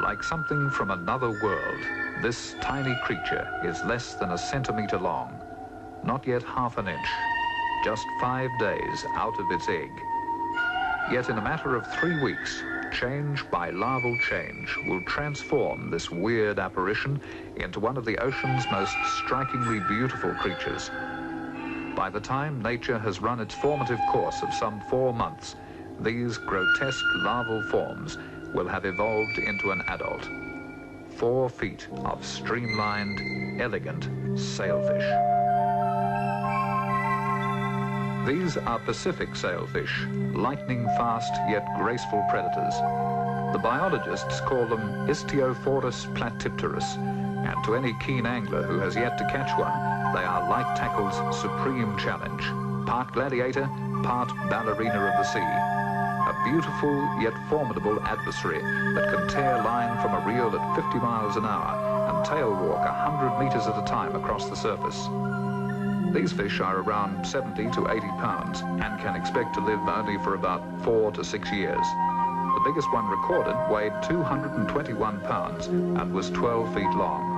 Like something from another world, this tiny creature is less than a centimetre long, not yet half an inch, just 5 days out of its egg. Yet in a matter of 3 weeks, change by larval change will transform this weird apparition into one of the ocean's most strikingly beautiful creatures. By the time nature has run its formative course of some 4 months, these grotesque larval forms will have evolved into an adult. 4 feet of streamlined, elegant sailfish. These are Pacific sailfish, lightning-fast yet graceful predators. The biologists call them Istiophorus platypterus, and to any keen angler who has yet to catch one, they are light tackle's supreme challenge. Part gladiator, part ballerina of the sea. A beautiful yet formidable adversary that can tear line from a reel at 50 miles an hour and tail walk 100 meters at a time across the surface. These fish are around 70 to 80 pounds and can expect to live only for about 4 to 6 years. The biggest one recorded weighed 221 pounds and was 12 feet long.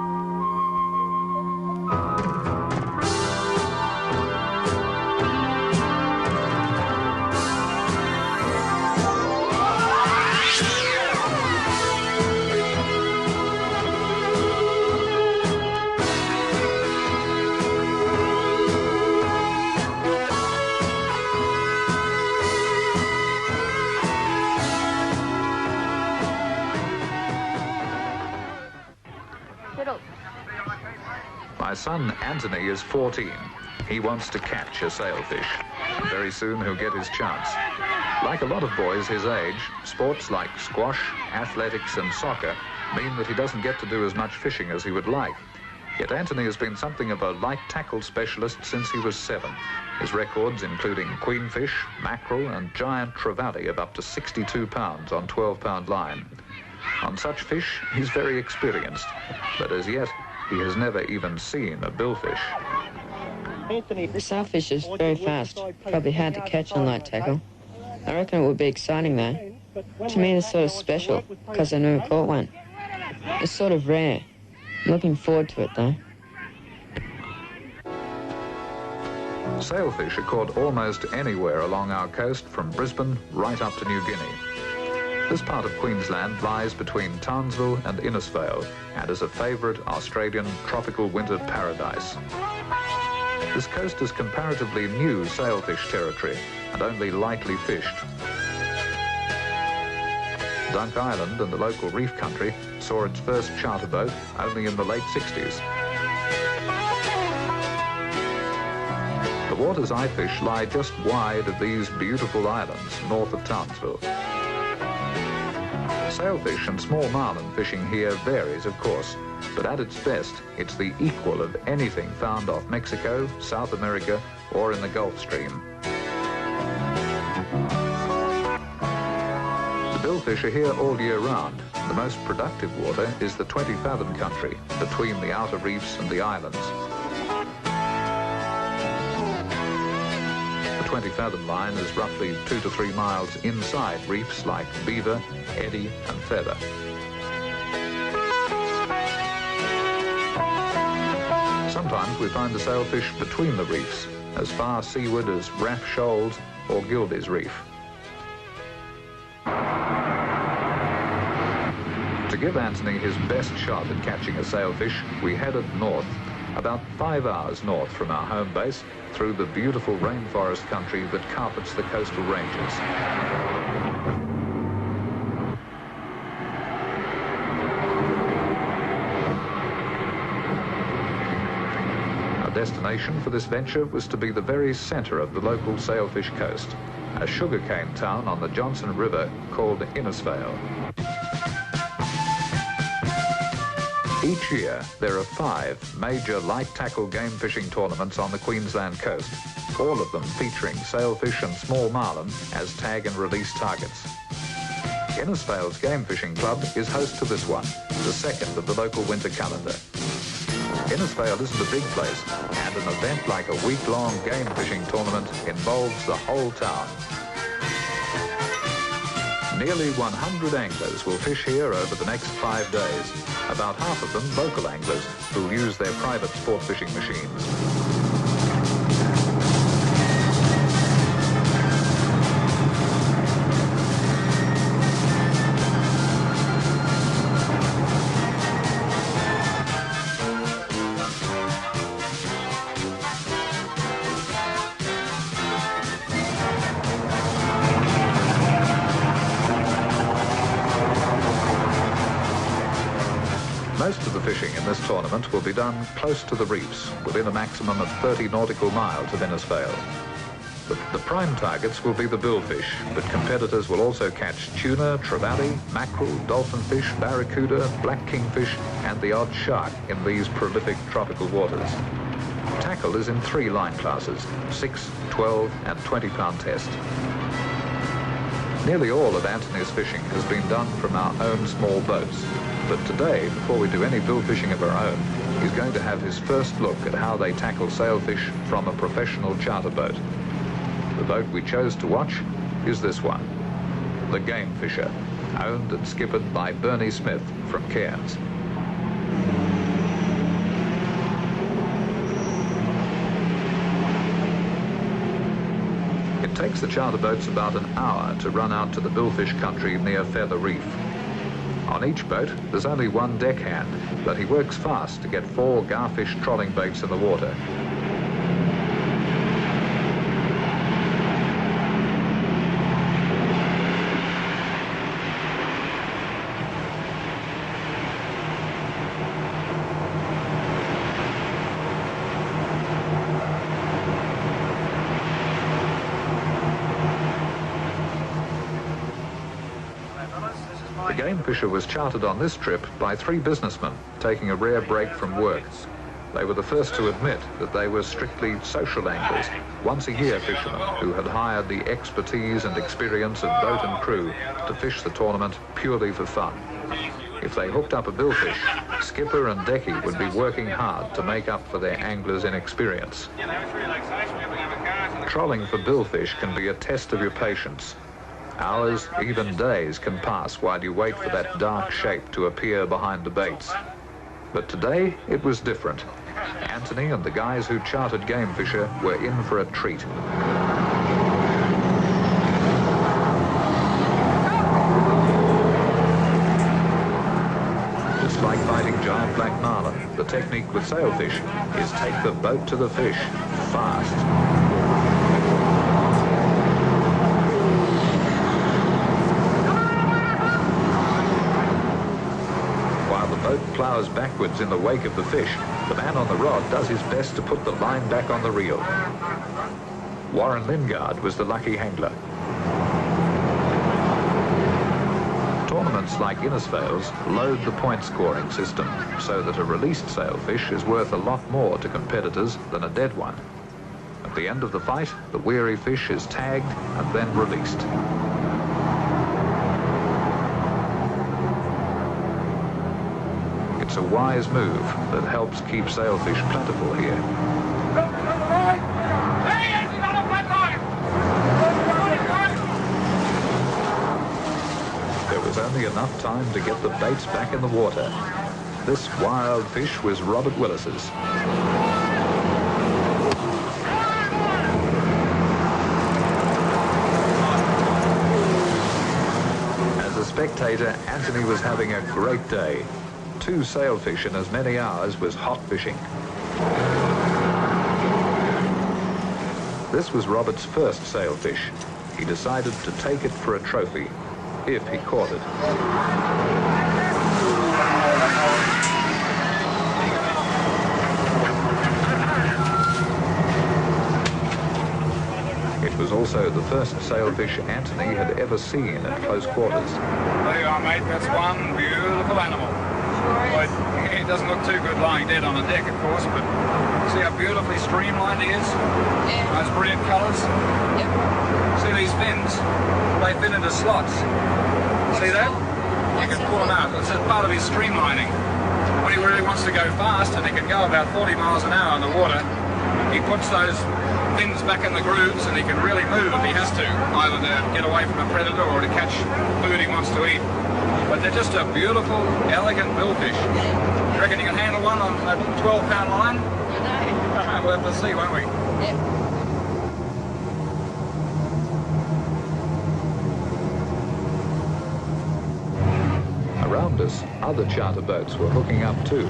My son Anthony is 14. He wants to catch a sailfish. Very soon he'll get his chance. Like a lot of boys his age, sports like squash, athletics and soccer mean that he doesn't get to do as much fishing as he would like. Yet Anthony has been something of a light tackle specialist since he was 7. His records including queenfish, mackerel and giant trevally of up to 62 pounds on 12-pound line. On such fish, he's very experienced, but as yet, he has never even seen a billfish. The sailfish is very fast, probably hard to catch on light tackle. I reckon it would be exciting though. To me it's sort of special, because I never caught one. It's sort of rare. I'm looking forward to it though. Sailfish are caught almost anywhere along our coast from Brisbane right up to New Guinea. This part of Queensland lies between Townsville and Innisfail and is a favourite Australian tropical winter paradise. This coast is comparatively new sailfish territory and only lightly fished. Dunk Island and the local reef country saw its first charter boat only in the late 60s. The waters I fish lie just wide of these beautiful islands north of Townsville. Sailfish and small marlin fishing here varies, of course, but at its best, it's the equal of anything found off Mexico, South America, or in the Gulf Stream. The billfish are here all year round. The most productive water is the 20-fathom country, between the outer reefs and the islands. The 20-fathom line is roughly 2 to 3 miles inside reefs like Beaver, Eddy and Feather. Sometimes we find the sailfish between the reefs, as far seaward as Raff Shoals or Gilbey's Reef. To give Anthony his best shot at catching a sailfish, we headed north, about 5 hours north from our home base, through the beautiful rainforest country that carpets the coastal ranges. Our destination for this venture was to be the very centre of the local sailfish coast, a sugarcane town on the Johnson River called Innisfail. Each year, there are 5 major light tackle game fishing tournaments on the Queensland coast, all of them featuring sailfish and small marlin as tag and release targets. Innisfail's Game Fishing Club is host to this one, the second of the local winter calendar. Innisfail isn't a big place, and an event like a week-long game fishing tournament involves the whole town. Nearly 100 anglers will fish here over the next 5 days. About half of them local anglers who'll use their private sport fishing machines. Most of the fishing in this tournament will be done close to the reefs, within a maximum of 30 nautical miles of Innisfail. The prime targets will be the billfish, but competitors will also catch tuna, trevally, mackerel, dolphinfish, barracuda, black kingfish, and the odd shark in these prolific tropical waters. Tackle is in 3 line classes, 6, 12, and 20-pound test. Nearly all of Anthony's fishing has been done from our own small boats. But today, before we do any bill fishing of our own, he's going to have his first look at how they tackle sailfish from a professional charter boat. The boat we chose to watch is this one, the Game Fisher, owned and skippered by Bernie Smith from Cairns. It takes the charter boats about an hour to run out to the billfish country near Feather Reef. On each boat, there's only one deckhand, but he works fast to get 4 garfish trolling baits in the water. The Game Fisher was chartered on this trip by 3 businessmen taking a rare break from work. They were the first to admit that they were strictly social anglers, once-a-year fishermen who had hired the expertise and experience of boat and crew to fish the tournament purely for fun. If they hooked up a billfish, skipper and decky would be working hard to make up for their anglers' inexperience. Trolling for billfish can be a test of your patience. Hours, even days, can pass while you wait for that dark shape to appear behind the baits. But today, it was different. Anthony and the guys who chartered Game Fisher were in for a treat. Just like fighting giant black marlin, the technique with sailfish is take the boat to the fish, fast. Boat plows backwards in the wake of the fish, the man on the rod does his best to put the line back on the reel. Warren Lingard was the lucky angler. Tournaments like Innisfail's load the point scoring system so that a released sailfish is worth a lot more to competitors than a dead one. At the end of the fight, the weary fish is tagged and then released. It's a wise move that helps keep sailfish plentiful here. There was only enough time to get the baits back in the water. This wild fish was Robert Willis's. As a spectator, Anthony was having a great day. 2 sailfish in as many hours was hot fishing. This was Robert's first sailfish. He decided to take it for a trophy, if he caught it. It was also the first sailfish Anthony had ever seen at close quarters. There you are, mate. That's one beautiful animal. But it doesn't look too good lying dead on the deck, of course, but see how beautifully streamlined he is? Yeah. Those brilliant colours? Yep. See these fins? They fit into slots. See that? You can pull them out. It's a part of his streamlining. When he really wants to go fast, and he can go about 40 miles an hour on the water, he puts those fins back in the grooves and he can really move if he has to, either to get away from a predator or to catch food he wants to eat. But they're just a beautiful, elegant billfish. You reckon you can handle one on a 12-pound line? We'll have to see, won't we? Yeah. Around us, other charter boats were hooking up too.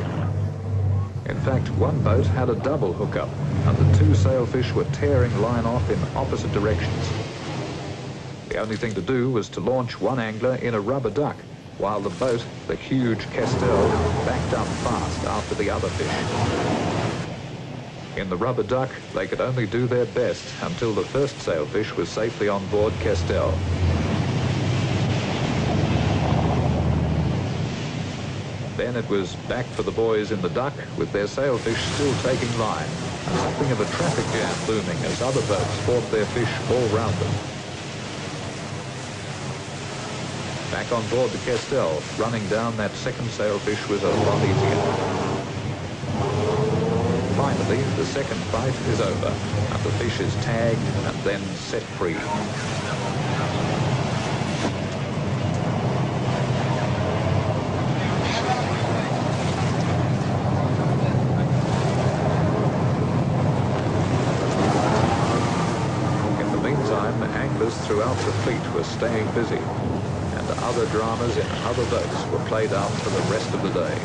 In fact, one boat had a double hookup, and the two sailfish were tearing line off in opposite directions. The only thing to do was to launch one angler in a rubber duck, while the boat, the huge Castell, backed up fast after the other fish. In the rubber duck, they could only do their best until the first sailfish was safely on board Castell. Then it was back for the boys in the duck, with their sailfish still taking line, and something of a traffic jam looming as other boats fought their fish all round them. Back on board the Castell, running down that second sailfish was a lot easier. Finally, the second fight is over, and the fish is tagged and then set free. Throughout the fleet were staying busy, and other dramas in other boats were played out for the rest of the day.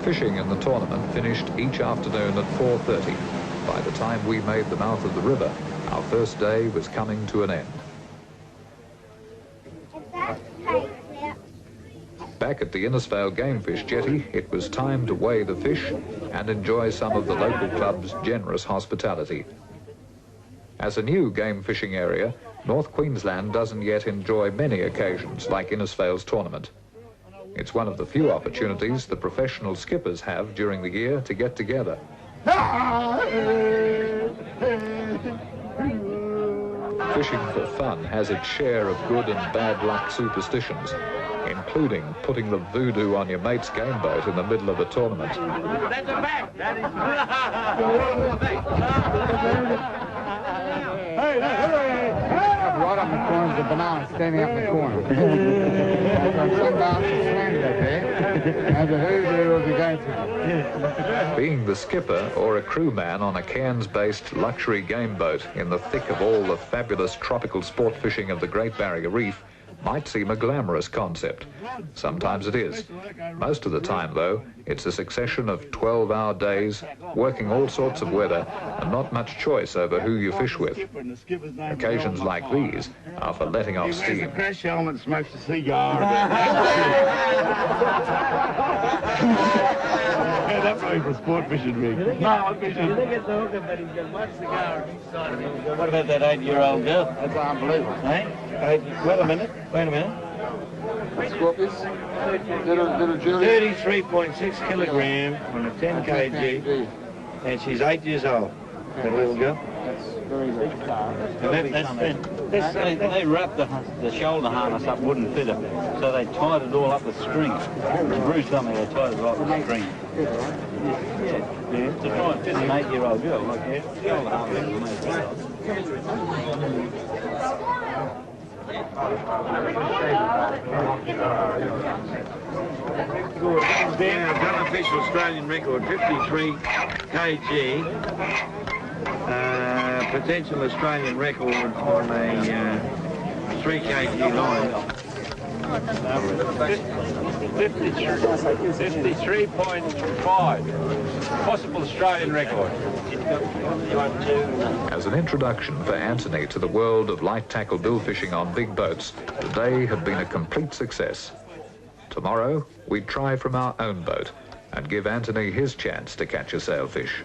Fishing in the tournament finished each afternoon at 4:30. By the time we made the mouth of the river, our first day was coming to an end. Back at the Innisfail Gamefish jetty, it was time to weigh the fish and enjoy some of the local club's generous hospitality. As a new game fishing area, North Queensland doesn't yet enjoy many occasions like Innisfail's tournament. It's one of the few opportunities the professional skippers have during the year to get together. Fishing for fun has its share of good and bad luck superstitions, including putting the voodoo on your mate's game boat in the middle of a tournament. That's a fact. That is right up in the corner is a banana standing up in the corner. From sundown to Sunday there, and the voodoo will be going to. Being the skipper or a crewman on a Cairns-based luxury game boat in the thick of all the fabulous tropical sport fishing of the Great Barrier Reef might seem a glamorous concept. Sometimes it is. Most of the time, though, it's a succession of 12-hour days, working all sorts of weather, and not much choice over who you fish with. Occasions like these are for letting off steam. The crash helmet smokes a cigar. That's probably for sport fishing rig. No, I'm fishing. Look at the hooker, but he's got one cigar on each side of him. What about that 8-year-old girl? That's unbelievable. Hey? Wait a minute. Scorpius? Little Julie? 33.6 kilogram on a 10 kg, and she's 8 years old. That little girl. That's very good. They wrapped the shoulder harness up wouldn't fit her, so they tied it all up with string. To bruise something, they tied it all up with string. Yeah. To try and fit an 8-year-old girl, like shoulder harness. Yeah, unofficial Australian record, 53 kg. Potential Australian record on a 3 kg line. 53.5. Possible Australian record. As an introduction for Anthony to the world of light tackle bill fishing on big boats, the day had been a complete success. Tomorrow, we'd try from our own boat and give Anthony his chance to catch a sailfish.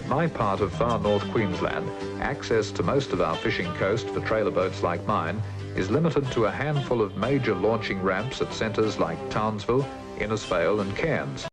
my part of far north Queensland, access to most of our fishing coast for trailer boats like mine is limited to a handful of major launching ramps at centres like Townsville, Innisfail and Cairns.